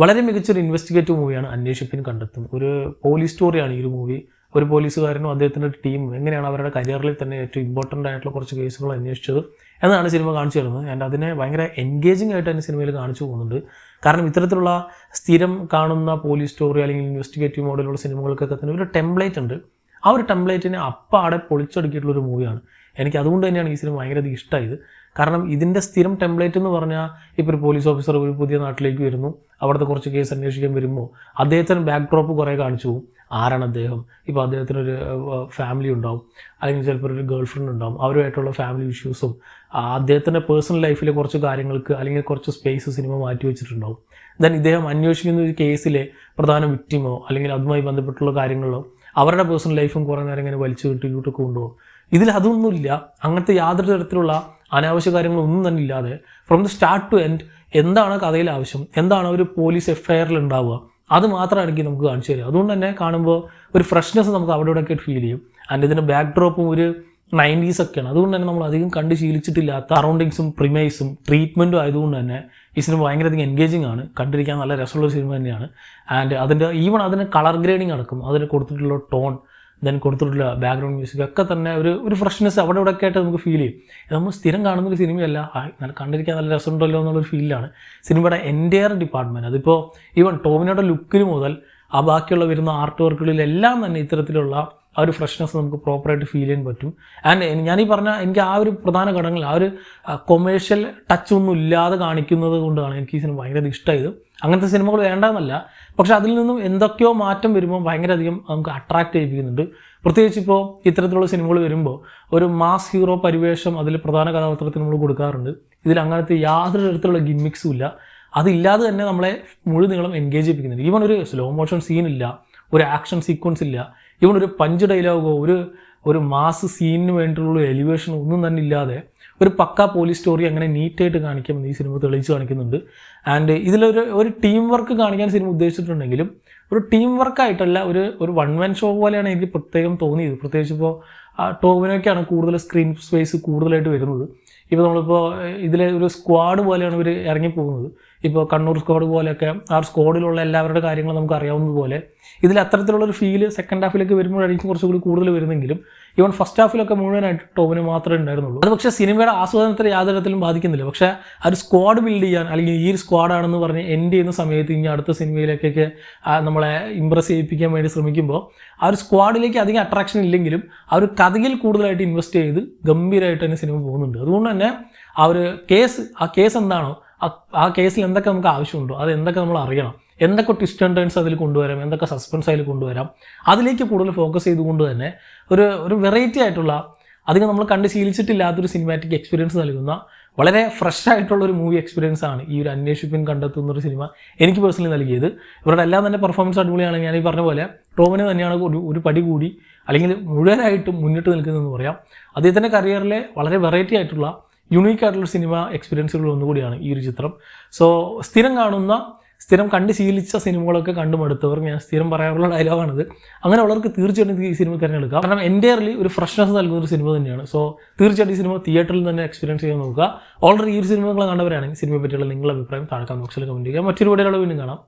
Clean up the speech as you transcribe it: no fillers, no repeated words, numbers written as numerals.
വളരെ മികച്ചൊരു ഇൻവെസ്റ്റിഗേറ്റീവ് മൂവിയാണ് അന്വേഷിപ്പിൻ കണ്ടെത്തും. ഒരു പോലീസ് സ്റ്റോറിയാണ് ഈ ഒരു മൂവി. ഒരു പോലീസുകാരനും അദ്ദേഹത്തിൻ്റെ ടീം എങ്ങനെയാണ് അവരുടെ കരിയറിൽ തന്നെ ഏറ്റവും ഇമ്പോർട്ടൻ്റ് ആയിട്ടുള്ള കുറച്ച് കേസുകൾ അന്വേഷിച്ചത് എന്നാണ് സിനിമ കാണിച്ചു തരുന്നത്. ആൻഡ് അതിനെ ഭയങ്കര എൻഗേജിംഗ് ആയിട്ട് തന്നെ സിനിമയിൽ കാണിച്ചു പോകുന്നുണ്ട്. കാരണം ഇത്തരത്തിലുള്ള സ്ഥിരം കാണുന്ന പോലീസ് സ്റ്റോറി അല്ലെങ്കിൽ ഇൻവെസ്റ്റിഗേറ്റീവ് മോഡലുള്ള സിനിമകൾക്കൊക്കെ തന്നെ ഒരു ടെംപ്ലേറ്റ് ഉണ്ട്. ആ ഒരു ടെംപ്ലേറ്റിനെ അപ്പാടെ പൊളിച്ചടുക്കിയിട്ടുള്ളൊരു മൂവിയാണ്. എനിക്ക് അതുകൊണ്ട് തന്നെയാണ് ഈ സിനിമ ഭയങ്കര ഇഷ്ടമായത്. കാരണം ഇതിൻ്റെ സ്ഥിരം ടെംപ്ലേറ്റ് എന്ന് പറഞ്ഞാൽ ഇപ്പോൾ ഒരു പോലീസ് ഓഫീസർ ഒരു പുതിയ നാട്ടിലേക്ക് വരുന്നു, അവിടുത്തെ കുറച്ച് കേസ് അന്വേഷിക്കാൻ വരുമ്പോൾ അദ്ദേഹത്തിന് ബാക്ക് ഡ്രോപ്പ് കുറേ കാണിച്ചു പോകും. ആരാണ് അദ്ദേഹം, ഇപ്പോൾ അദ്ദേഹത്തിനൊരു ഫാമിലി ഉണ്ടാവും, അല്ലെങ്കിൽ ചിലപ്പോൾ ഒരു ഗേൾ ഫ്രണ്ട് ഉണ്ടാവും, അവരുമായിട്ടുള്ള ഫാമിലി ഇഷ്യൂസും അദ്ദേഹത്തിൻ്റെ പേഴ്സണൽ ലൈഫിലെ കുറച്ച് കാര്യങ്ങൾക്ക് അല്ലെങ്കിൽ കുറച്ച് സ്പേസ് സിനിമ മാറ്റി വെച്ചിട്ടുണ്ടാവും. ദെൻ ഇദ്ദേഹം അന്വേഷിക്കുന്ന ഒരു കേസിലെ പ്രധാന വിക്ടിമോ അല്ലെങ്കിൽ അതുമായി ബന്ധപ്പെട്ടുള്ള കാര്യങ്ങളോ അവരുടെ പേഴ്സണൽ ലൈഫും കുറേ നേരം ഇങ്ങനെ വലിച്ചു കിട്ടിയിട്ടൊക്കെ കൊണ്ടുപോകും. ഇതിൽ അതൊന്നുമില്ല. അങ്ങനത്തെ യാതൊരു തരത്തിലുള്ള അനാവശ്യ കാര്യങ്ങളൊന്നും തന്നെ ഇല്ലാതെ from the start to end എന്താണ് കഥയിൽ ആവശ്യം, എന്താണ് ഒരു പോലീസ് എഫ്ഐആറിൽ ഉണ്ടാവുക, അത് മാത്രമാണെങ്കിൽ നമുക്ക് കാണിച്ചു തരിക. അതുകൊണ്ട് തന്നെ കാണുമ്പോൾ ഒരു ഫ്രഷ്നെസ് നമുക്ക് അവിടെ ഇവിടെയൊക്കെ ഫീൽ ചെയ്യും. ആൻഡ് ഇതിൻ്റെ ബാക്ക് ഡ്രോപ്പും ഒരു 90s ഒക്കെയാണ്. അതുകൊണ്ട് തന്നെ നമ്മൾ അധികം കണ്ട് ശീലിച്ചിട്ടില്ലാത്ത സറൗണ്ടിങ്സും പ്രിമൈസും ട്രീറ്റ്മെൻറ്റും ആയതുകൊണ്ട് തന്നെ ഈ സിനിമ ഭയങ്കരധികം എൻഗേജിങ് ആണ്. കണ്ടിരിക്കാൻ നല്ല രസമുള്ളൊരു സിനിമ തന്നെയാണ്. ആൻഡ് അതിന് കളർ ഗ്രേഡിങ് അടക്കം, അതിന് കൊടുത്തിട്ടുള്ള ടോൺ, ദെൻ കൊടുത്തിട്ടുള്ള ബാക്ക്ഗ്രൗണ്ട് മ്യൂസിക് ഒക്കെ തന്നെ ഒരു ഫ്രഷ്നെസ് അവിടെ ഇവിടെയൊക്കെ ആയിട്ട് നമുക്ക് ഫീൽ ചെയ്യും. നമ്മൾ സ്ഥിരം കാണുന്നൊരു സിനിമയല്ല, കണ്ടിരിക്കാൻ നല്ല രസമുണ്ടല്ലോ എന്നുള്ളൊരു ഫീലാണ് സിനിമയുടെ എൻ്റയർ ഡിപ്പാർട്ട്മെൻറ്റ്. അതിപ്പോൾ ഈവൻ ടോവിനോയുടെ ലുക്കിന് മുതൽ ആ ബാക്കിയുള്ള വരുന്ന ആർട്ട് വർക്കുകളിലെല്ലാം തന്നെ ഇത്തരത്തിലുള്ള ആ ഒരു ഫ്രഷ്നെസ് നമുക്ക് പ്രോപ്പറായിട്ട് ഫീൽ ചെയ്യാൻ പറ്റും. ആൻഡ് ഞാനീ പറഞ്ഞ എനിക്ക് ആ ഒരു പ്രധാന ഘടകങ്ങൾ ആ ഒരു കൊമേഴ്ഷ്യൽ ടച്ച് ഒന്നും ഇല്ലാതെ കാണിക്കുന്നത് കൊണ്ടാണ് എനിക്ക് ഈ സിനിമ ഭയങ്കര ഇഷ്ടമായത്. അങ്ങനത്തെ സിനിമകൾ വേണ്ടെന്നല്ല, പക്ഷെ അതിൽ നിന്നും എന്തൊക്കെയോ മാറ്റം വരുമ്പോൾ ഭയങ്കരധികം നമുക്ക് അട്രാക്റ്റ് ചെയ്യിപ്പിക്കുന്നുണ്ട്. പ്രത്യേകിച്ച് ഇപ്പോൾ ഇത്തരത്തിലുള്ള സിനിമകൾ വരുമ്പോൾ ഒരു മാസ് ഹീറോ പരിവേഷം അതിൽ പ്രധാന കഥാപാത്രത്തിന് നമ്മൾ കൊടുക്കാറുണ്ട്. ഇതിൽ അങ്ങനത്തെ യാതൊരു തരത്തിലുള്ള ഗിമ്മിക്സും ഇല്ല. അതില്ലാതെ തന്നെ നമ്മളെ മുഴുനീളം എൻഗേജ് ചെയ്യിപ്പിക്കുന്നുണ്ട്. ഈവൻ ഒരു സ്ലോ മോഷൻ സീനില്ല, ഒരു ആക്ഷൻ സീക്വൻസ് ഇല്ല, ഈവൻ ഒരു പഞ്ച് ഡയലോഗോ ഒരു മാസ് സീനിന് വേണ്ടിയിട്ടുള്ള എലിവേഷനോ ഒന്നും തന്നെ ഇല്ലാതെ ഒരു പക്ക പോലീസ് സ്റ്റോറി അങ്ങനെ നീറ്റായിട്ട് കാണിക്കാമെന്ന് ഈ സിനിമ തെളിയിച്ച് കാണിക്കുന്നുണ്ട്. ആൻഡ് ഇതിലൊരു ടീം വർക്ക് കാണിക്കാൻ സിനിമ ഉദ്ദേശിച്ചിട്ടുണ്ടെങ്കിലും ഒരു ടീം വർക്കായിട്ടല്ല, ഒരു വൺ മാൻ ഷോ പോലെയാണ് എനിക്ക് പ്രത്യേകം തോന്നിയത്. പ്രത്യേകിച്ച് ഇപ്പോൾ ടോവിനോയ്ക്കാണ് കൂടുതൽ സ്ക്രീൻ സ്പേസ് കൂടുതലായിട്ട് വരുന്നത്. ഇപ്പോൾ നമ്മളിപ്പോൾ ഇതിലെ ഒരു സ്ക്വാഡ് പോലെയാണ് ഇവർ ഇറങ്ങിപ്പോകുന്നത്. ഇപ്പോൾ കണ്ണൂർ സ്ക്വാഡ് പോലെയൊക്കെ ആ സ്ക്വാഡിലുള്ള എല്ലാവരുടെ കാര്യങ്ങൾ നമുക്ക് അറിയാവുന്നതുപോലെ ഇതിൽ അത്തരത്തിലുള്ളൊരു ഫീല് സെക്കൻഡ് ഹാഫിലേക്ക് വരുമ്പോഴായിരിക്കും കുറച്ചുകൂടി കൂടുതൽ വരുന്നെങ്കിലും ഈവൻ ഫസ്റ്റ് ഹാഫിലൊക്കെ മുഴുവനായിട്ട് ടോവിന് മാത്രമേ ഉണ്ടായിരുന്നുള്ളൂ. അത് പക്ഷേ സിനിമയുടെ ആസ്വാദനത്തിന് യാതൊരു തരത്തിലും ബാധിക്കുന്നില്ല. പക്ഷേ ആ ഒരു സ്ക്വാഡ് ബിൽഡ് ചെയ്യാൻ, അല്ലെങ്കിൽ ഈ ഒരു സ്ക്വാഡാണെന്ന് പറഞ്ഞ് എൻഡ് ചെയ്യുന്ന സമയത്ത് ഇനി അടുത്ത സിനിമയിലേക്കൊക്കെ നമ്മളെ ഇമ്പ്രസ് ചെയ്യിപ്പിക്കാൻ വേണ്ടി ശ്രമിക്കുമ്പോൾ ആ ഒരു സ്ക്വാഡിലേക്ക് അധികം അട്രാക്ഷൻ ഇല്ലെങ്കിലും ആ ഒരു കഥയിൽ കൂടുതലായിട്ട് ഇൻവെസ്റ്റ് ചെയ്ത് ഗംഭീരമായിട്ട് തന്നെ സിനിമ പോകുന്നുണ്ട്. അതുകൊണ്ട് തന്നെ ആ ഒരു കേസ് എന്താണോ ആ കേസിൽ എന്തൊക്കെ നമുക്ക് ആവശ്യമുണ്ടോ, അത് എന്തൊക്കെ നമ്മൾ അറിയണം, എന്തൊക്കെ ട്വിസ്റ്റ് ആൻഡ് ടേൺസ് അതിൽ കൊണ്ടുവരാം, എന്തൊക്കെ സസ്പെൻസ് അതിൽ കൊണ്ടുവരാം, അതിലേക്ക് കൂടുതൽ ഫോക്കസ് ചെയ്തുകൊണ്ട് തന്നെ ഒരു വെറൈറ്റി ആയിട്ടുള്ള, അധികം നമ്മൾ കണ്ട് ശീലിച്ചിട്ടില്ലാത്തൊരു സിനിമാറ്റിക് എക്സ്പീരിയൻസ് നൽകുന്ന വളരെ ഫ്രഷ് ആയിട്ടുള്ളൊരു മൂവി എക്സ്പീരിയൻസ് ആണ് ഈ ഒരു അന്വേഷിപ്പിൻ കണ്ടെത്തുന്നൊരു സിനിമ എനിക്ക് പേഴ്സണലി നൽകിയത്. ഇവരുടെ എല്ലാം തന്നെ പെർഫോമൻസ് അടിപൊളിയാണ്. ഞാൻ ഈ പറഞ്ഞ പോലെ ടോവിന് തന്നെയാണ് ഒരു പടി കൂടി അല്ലെങ്കിൽ മുഴുവനായിട്ടും മുന്നിട്ട് നിൽക്കുന്നതെന്ന് പറയാം. അദ്ദേഹത്തിൻ്റെ കരിയറിലെ വളരെ വെറൈറ്റി ആയിട്ടുള്ള യുണീക്ക് ആയിട്ടുള്ള സിനിമ എക്സ്പീരിയൻസുകൾ ഒന്നുകൂടിയാണ് ഈ ഒരു ചിത്രം. സോ സ്ഥിരം കണ്ട് ശീലിച്ച സിനിമകളൊക്കെ കണ്ടുമടുത്തവർ, ഞാൻ സ്ഥിരം പറയാറുള്ള ഡയലോഗാണിത്, അങ്ങനെയുള്ളവർക്ക് തീർച്ചയായിട്ടും ഈ സിനിമ തിരഞ്ഞെടുക്കാം. കാരണം എൻ്റയർലി ഒരു ഫ്രഷ്നെസ് നൽകുന്ന ഒരു സിനിമ തന്നെയാണ്. സോ തീർച്ചയായിട്ടും ഈ സിനിമ തിയേറ്ററിൽ തന്നെ എക്സ്പീരിയൻസ് ചെയ്യാൻ നോക്കുക. ഓൾറെഡി ഈ ഒരു സിനിമകൾ കണ്ടവരാണെങ്കിൽ സിനിമയെ പറ്റിയുള്ള നിങ്ങളുടെ അഭിപ്രായം താഴെ കമന്റ് ബോക്സിൽ കമന്റ് ചെയ്യുക. മറ്റൊരു വീഡിയോയിലൂടെ വീണ്ടും കാണാം.